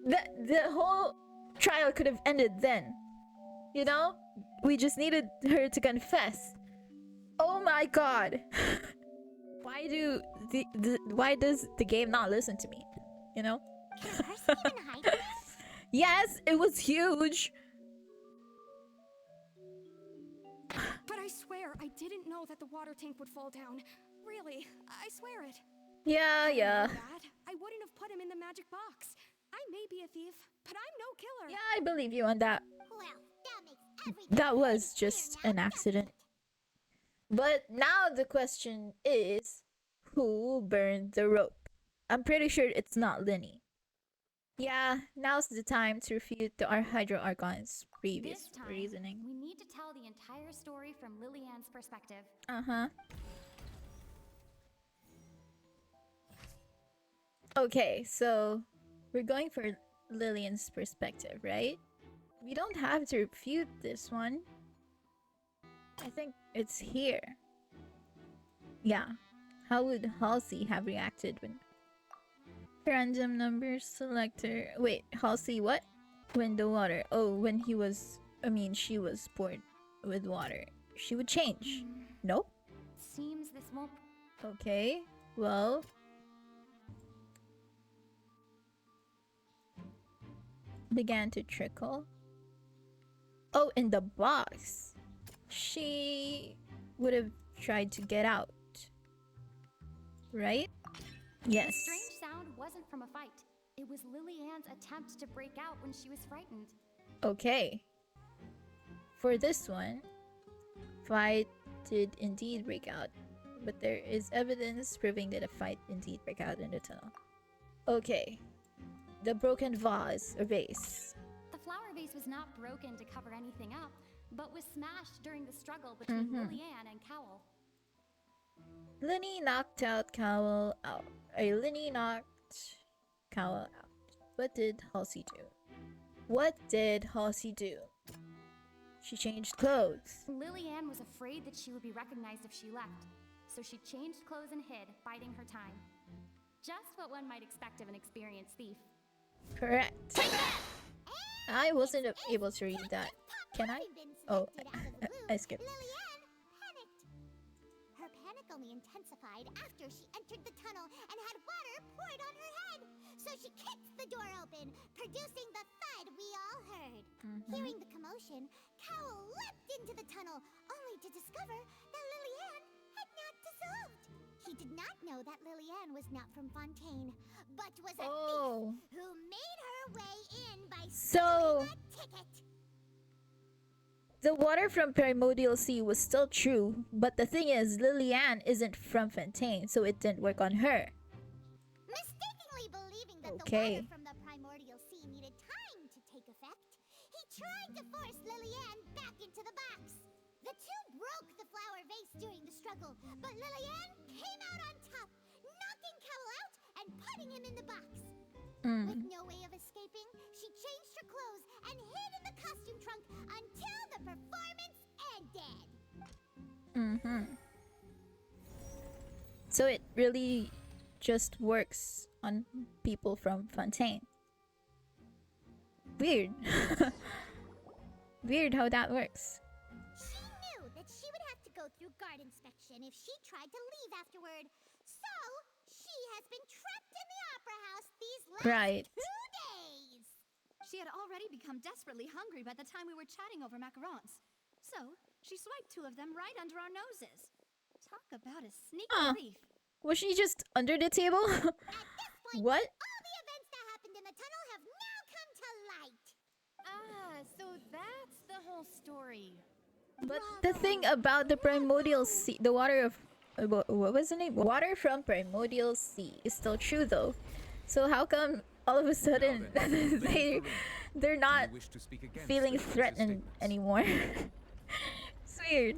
The whole trial could have ended then. You know? We just needed her to confess. Oh my god. Why does the game not listen to me? You know? Can a person even hide this? Yes, it was huge. But I swear, I didn't know that the water tank would fall down. Really, I swear it. Yeah. That, I wouldn't have put him in the magic box. I may be a thief, but I'm no killer. Yeah, I believe you on that. Well, that makes everything That was clear just now, an doesn't accident. it? But now the question is, who burned the rope? I'm pretty sure it's not Lyney. Yeah, now's the time to refute the Hydro Archon's previous This time, reasoning. we need to tell the entire story from Lillian's perspective. Okay, so we're going for Lillian's perspective, right? We don't have to refute this one. I think it's here. Yeah. How would Halsey have reacted when random number selector? Wait, Halsey what? When the water. Oh, when she was poured with water. She would change. Nope. Seems this won't. Okay. Well, began to trickle. Oh, in the box. She would have tried to get out. Right? Yes. The strange sound wasn't from a fight. It was Lillian's attempt to break out when she was frightened. Okay. For this one, fight did indeed break out, but there is evidence proving that a fight indeed broke out in the tunnel. Okay. The broken vase or vase. The flower vase was not broken to cover anything up, but was smashed during the struggle between Lillian and Cowell. Lyney knocked Cowell out. Lyney knocked Cowell out. What did Halsey do? She changed clothes. Lillian was afraid that she would be recognized if she left, so she changed clothes and hid, biding her time. Just what one might expect of an experienced thief. Correct. I wasn't able to read that. Can I? Oh, I skipped. Lillian panicked. Her panic only intensified after she entered the tunnel and had water poured on her head. So she kicked the door open, producing the thud we all heard. Hearing the commotion, Cowell leapt into the tunnel, only to discover that Lillian had not dissolved. He did not know that Lillian was not from Fontaine, but was a thief who made her way in by stealing a ticket. The water from Primordial Sea was still true, but the thing is, Lillian isn't from Fontaine, so it didn't work on her. Mistakenly believing that the water from the Primordial Sea needed time to take effect, he tried to force Lillian back into the box. The two broke the flower vase during the struggle, but Lillian came out on top, knocking Cowell out and putting him in the box. With no way of escaping, she changed her clothes and hid in the costume trunk until the performance ended. So it really just works on people from Fontaine. Weird. Weird how that works. She knew that she would have to go through guard inspection if she tried to leave afterward. So, she has been trapped in the opera house these last 2 days. She had already become desperately hungry by the time we were chatting over macarons. So, she swiped 2 of them right under our noses. Talk about a sneaky thief. Was she just under the table? At this point, what? all the events that happened in the tunnel have now come to light. Ah, so that's the whole story. But the thing about the Primordial Sea, the water of... what was the name? Water from Primordial Sea is still true though. So how come all of a sudden they're not feeling threatened anymore? It's weird.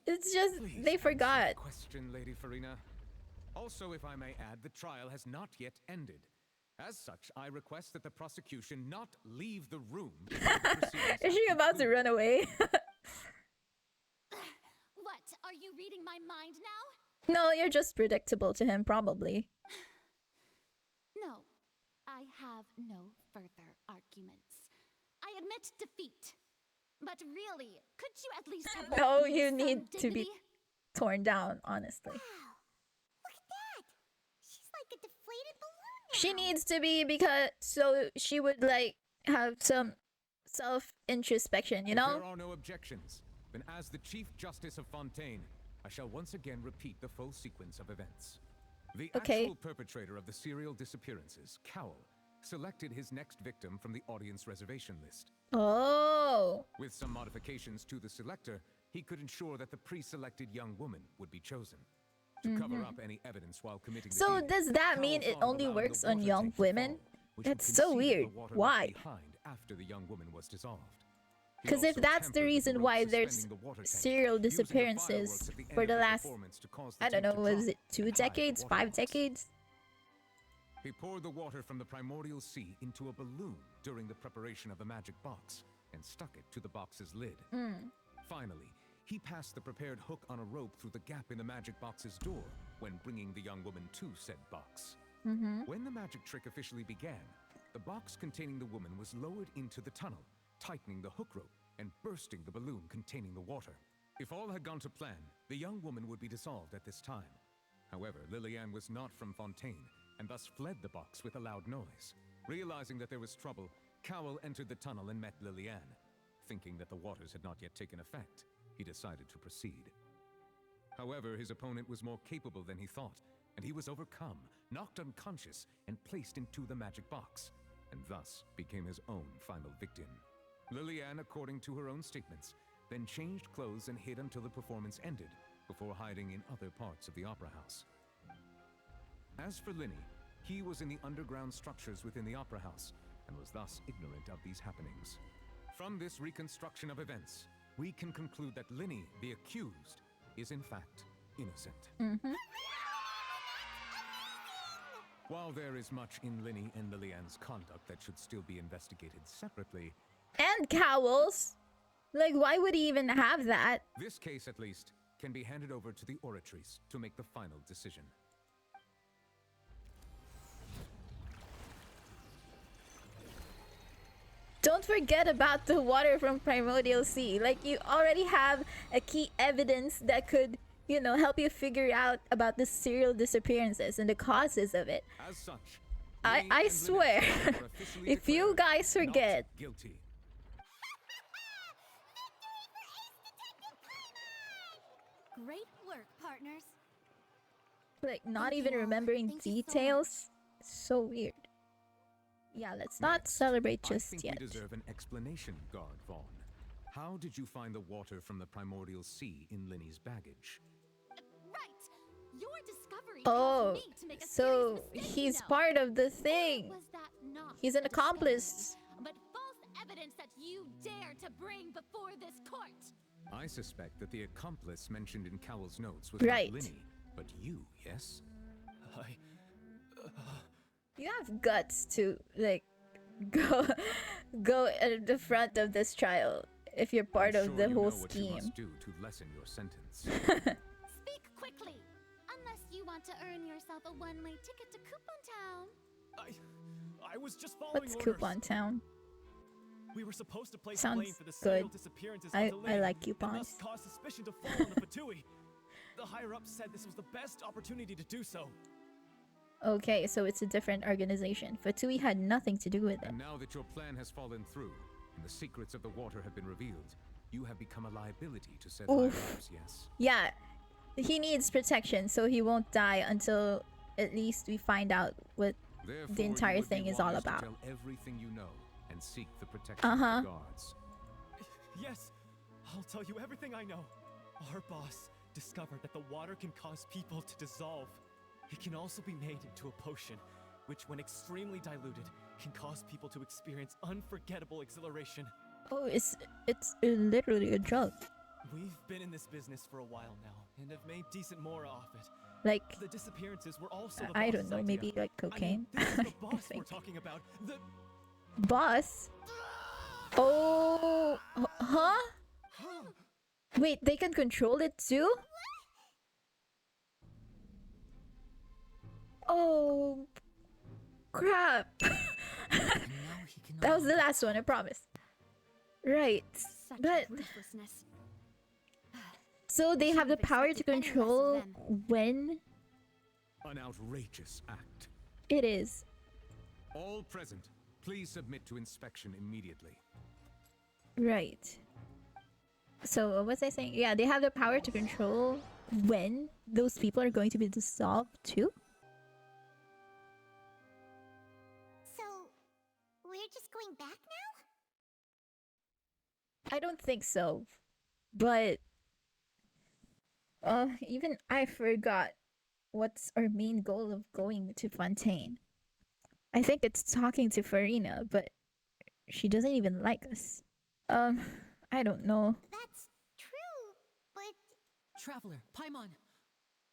It's just they forgot. Question, Lady FURINA. Also, if I may add, the trial has not yet ended. As such, I request that the prosecution not leave the room. Is she about to run away? What? Are you reading my mind now? No, you're just predictable to him, probably. No. I have no further arguments. I admit defeat. But really, could you at least have No, left me you some need to be dignity? torn down, honestly. Wow. Look at that. She's like a deflated balloon now. She needs to be, because so she would like have some self introspection, you If know? there are no objections, then as the Chief Justice of Fontaine, I shall once again repeat the full sequence of events. The Okay. actual perpetrator of the serial disappearances, Cowell, selected his next victim from the audience reservation list. Oh. With some modifications to the selector, he could ensure that the pre-selected young woman would be chosen. To cover up any evidence while committing the So deed, does that Cowell mean it thought of only allowing works the on water young tank to women? fall, which would That's so conceal weird. the water Why? left behind after the young woman was dissolved. He Because if also that's the tampered with reason rope why there's suspending the water tank, serial using the disappearances fireworks at the end for of the last, performance to cause the I don't tank know, to was drop it 2 and hide the decades, water 5 works. decades? He poured the water from the primordial sea into a balloon during the preparation of the magic box and stuck it to the box's lid. Finally, he passed the prepared hook on a rope through the gap in the magic box's door when bringing the young woman to said box. When the magic trick officially began, the box containing the woman was lowered into the tunnel, tightening the hook rope and bursting the balloon containing the water. If all had gone to plan, the young woman would be dissolved at this time. However, Lillian was not from Fontaine, and thus fled the box with a loud noise. Realizing that there was trouble, Cowell entered the tunnel and met Lillian. Thinking that the waters had not yet taken effect, he decided to proceed. However, his opponent was more capable than he thought, and he was overcome, knocked unconscious, and placed into the magic box, and thus became his own final victim. Lillian, according to her own statements, then changed clothes and hid until the performance ended, before hiding in other parts of the opera house. As for Lyney, he was in the underground structures within the opera house, and was thus ignorant of these happenings. From this reconstruction of events, we can conclude that Lyney, the accused, is in fact innocent. While there is much in Lyney and Lillian's conduct that should still be investigated separately, And Cowell's? Like, why would he even have that? this case at least can be handed over to the Oratrice to make the final decision. Don't forget about the water from Primordial Sea. Like, you already have a key evidence that could, you know, help you figure out about the serial disappearances and the causes of it. As such, I Lyney and Lynette swear, are officially if you declared guys not forget, guilty. Great work, partners. like, not Thank even you all. remembering Thank you so details, so weird. Yeah, let's not celebrate I just think yet. we deserve an explanation, Guard Vaughn. How did you find the water from the primordial sea in Lyney's baggage? Right! Your discovery Oh, caused me to make a so serious mistake, you he's know. part of the Or thing. was that not He's an a accomplice. discovery, but false evidence that you dare to bring before this court. I suspect that the accomplice mentioned in Cowell's notes was Right. not Lyney, but you, yes? You have guts to like go at the front of this trial if you're part I'm of sure the you whole know what you scheme. must do to lessen your sentence. Speak quickly, unless you want to earn yourself a one-way ticket to Coupon Town. I was just following What's orders. Coupon Town? We were supposed to place Sounds blame for the serial good. disappearances I onto like Lyney, and coupons. thus cause suspicion to fall on the Fatui. The higher-ups said this was the best opportunity to do so. Okay, so it's a different organization. Fatui had nothing to do with it. And now that your plan has fallen through, and the secrets of the water have been revealed, you have become a liability to said Oof. higher-ups, yes? Yeah, he needs protection, so he won't die until at least we find out what Therefore, the entire you would be thing is all wise to about. tell everything you know and seek the protection Uh-huh. of the guards. Yes, I'll tell you everything I know. Our boss discovered that the water can cause people to dissolve. It can also be made into a potion, which when extremely diluted, can cause people to experience unforgettable exhilaration. Oh, it's literally a drug. We've been in this business for a while now, and have made decent more off it. Like, The disappearances were also the I don't boss's know, idea. maybe like cocaine. I mean, this is the I boss we're think. talking about. The Boss? Oh, huh? Wait, they can control it too? Oh, crap. That was the last one, I promise. Right. Such But ruthlessness. so they have the power to control when An outrageous act. it is. All present, please submit to inspection immediately. Right. So what was I saying? Yeah, they have the power to control when those people are going to be dissolved too. So, we're just going back now? I don't think so. But even I forgot what's our main goal of going to Fontaine. I think it's talking to FURINA, but she doesn't even like us. I don't know. That's true, but... Traveler, Paimon,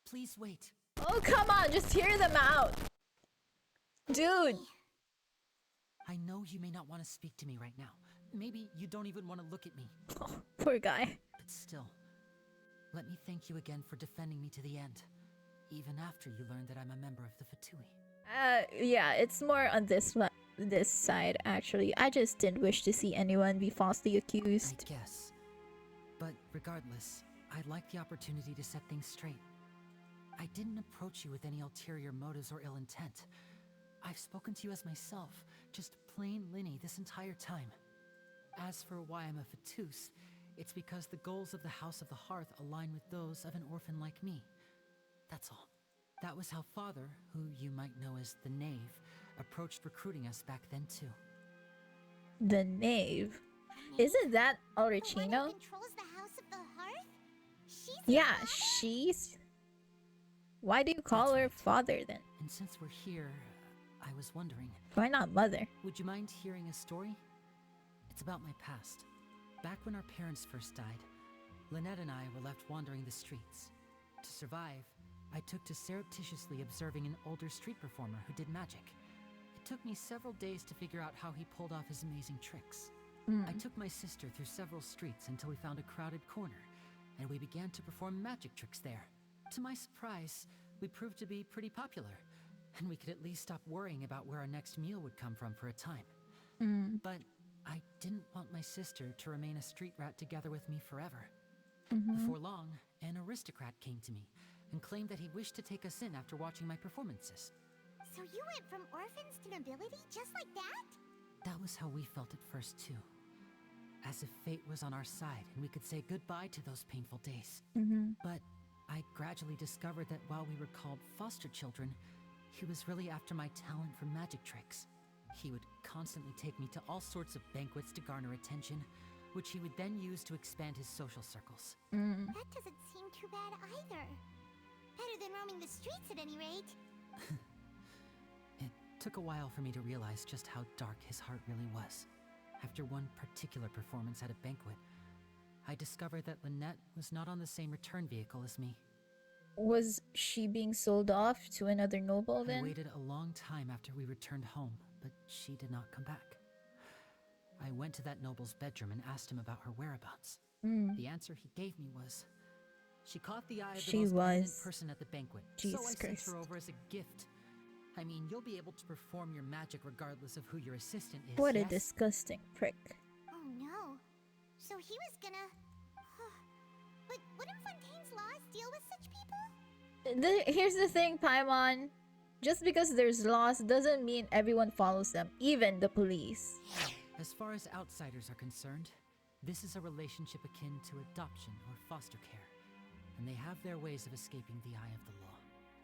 please wait. Oh, come on, just hear them out. Dude. I know you may not want to speak to me right now. Maybe you don't even want to look at me. Oh, poor guy. But still, let me thank you again for defending me to the end. Even after you learned that I'm a member of the Fatui. Yeah, it's more on this side, actually. I just didn't wish to see anyone be falsely accused. I guess. But regardless, I'd like the opportunity to set things straight. I didn't approach you with any ulterior motives or ill intent. I've spoken to you as myself, just plain Lyney this entire time. As for why I'm a Fatus, it's because the goals of the House of the Hearth align with those of an orphan like me. That's all. That was how Father, who you might know as the Knave, approached recruiting us back then too. The Knave? Isn't that Auricino? Controls the House of the Hearth? She's Yeah, she's... Why do you call her father then? And since we're here, I was wondering... Why not mother? Would you mind hearing a story? It's about my past. Back when our parents first died, Lynette and I were left wandering the streets. To survive, I took to surreptitiously observing an older street performer who did magic. It took me several days to figure out how he pulled off his amazing tricks. I took my sister through several streets until we found a crowded corner, and we began to perform magic tricks there. To my surprise, we proved to be pretty popular, and we could at least stop worrying about where our next meal would come from for a time. But I didn't want my sister to remain a street rat together with me forever. Before long, an aristocrat came to me and claimed that he wished to take us in after watching my performances. So you went from orphans to nobility just like that? That was how we felt at first too. As if fate was on our side and we could say goodbye to those painful days. But I gradually discovered that while we were called foster children, he was really after my talent for magic tricks. He would constantly take me to all sorts of banquets to garner attention, which he would then use to expand his social circles. That doesn't seem too bad either. Better than roaming the streets at any rate. It took a while for me to realize just how dark his heart really was. After one particular performance at a banquet, I discovered that Lynette was not on the same return vehicle as me. Was she being sold off to another noble then? I waited a long time after we returned home, but she did not come back. I went to that noble's bedroom and asked him about her whereabouts. The answer he gave me was, she caught the eye of the most prominent person at the banquet, so I sent her over as a gift. I mean, you'll be able to perform your magic regardless of who your assistant is. What a disgusting prick. Oh no. So he was gonna... But wouldn't Fontaine's laws deal with such people? Here's the thing, Paimon. Just because there's laws doesn't mean everyone follows them, even the police. As far as outsiders are concerned, this is a relationship akin to adoption or foster care, and they have their ways of escaping the eye of the law.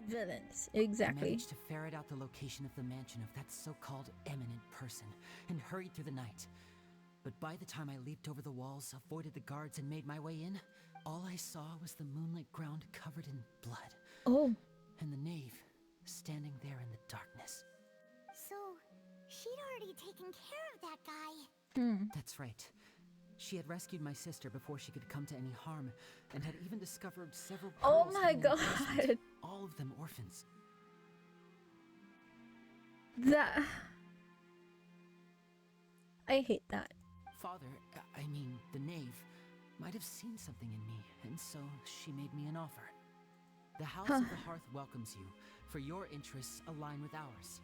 Villains, exactly. I managed to ferret out the location of the mansion of that so-called eminent person, and hurried through the night. But by the time I leaped over the walls, avoided the guards, and made my way in, all I saw was the moonlit ground covered in blood. Oh. And the knave, standing there in the darkness. So, she'd already taken care of that guy. That's right. She had rescued my sister before she could come to any harm, and had even discovered several Oh girls my in the god. basement, all of them orphans. That... I hate that. Father, I mean, the knave, might have seen something in me, and so she made me an offer. The House of the Hearth welcomes you, for your interests align with ours.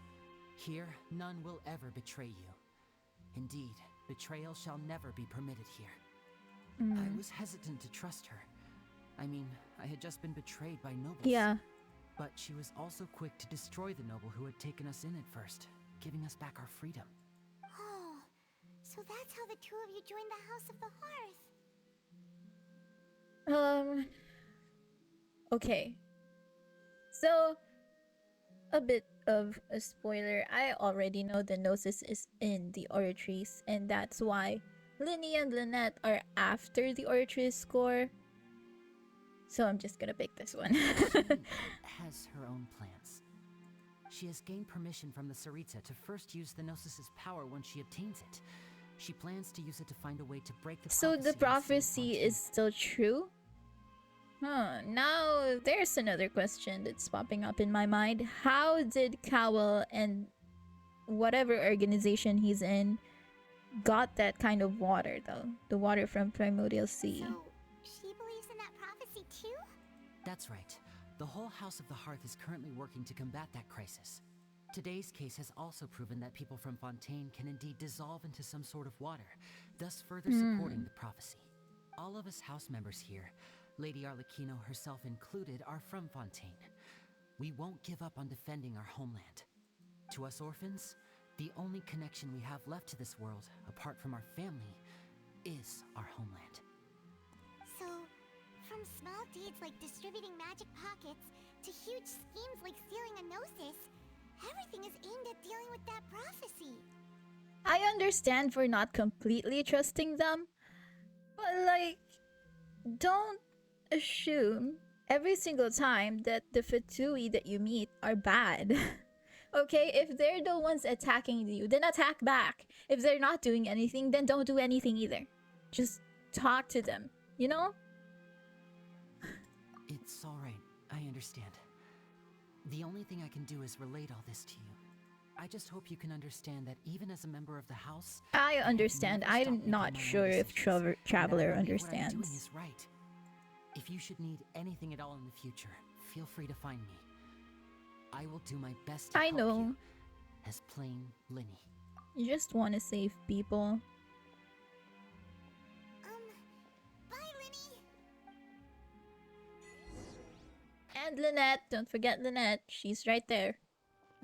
Here, none will ever betray you. Indeed, betrayal shall never be permitted here. I was hesitant to trust her. I mean, I had just been betrayed by nobles. Yeah. But she was also quick to destroy the noble who had taken us in at first, giving us back our freedom. Oh, so that's how the two of you joined the House of the Hearth. Okay. So, a bit of a spoiler. I already know the Gnosis is in the Oratrice, and that's why Lyney and Lynette are after the Oratrice score. So I'm just gonna pick this one. Has her own plans. She has gained permission from the Tsaritsa to first use the Gnosis' power when she obtains it. She plans to use it to find a way to break the So the and save prophecy Fontaine. is still true? Huh, now there's another question that's popping up in my mind. How did Cowell and whatever organization he's in got that kind of water though? The water from Primordial Sea. So, she believes in that prophecy too? That's right. The whole House of the Hearth is currently working to combat that crisis. Today's case has also proven that people from Fontaine can indeed dissolve into some sort of water, thus further supporting the prophecy. All of us house members here, Lady Arlecchino herself included, are from Fontaine. We won't give up on defending our homeland. To us orphans, the only connection we have left to this world, apart from our family, is our homeland. So, from small deeds like distributing magic pockets to huge schemes like stealing a Gnosis, everything is aimed at dealing with that prophecy. I understand for not completely trusting them, but like, don't assume every single time that the Fatui that you meet are bad. Okay, if they're the ones attacking you, then attack back. If they're not doing anything, then don't do anything either. Just talk to them, you know? It's alright, I understand. The only thing I can do is relate all this to you. I just hope you can understand that even as a member of the house, I understand. never stop I'm making not my own sure if decisions. And I Traveler believe what I'm doing understands. is right. If you should need anything at all in the future, feel free to find me. I will do my best to I help know. you as plain Lyney. You just want to save people. Bye, Lyney. And Lynette, don't forget Lynette. She's right there.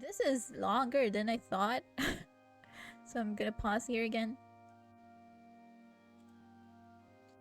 This is longer than I thought. So I'm gonna pause here again.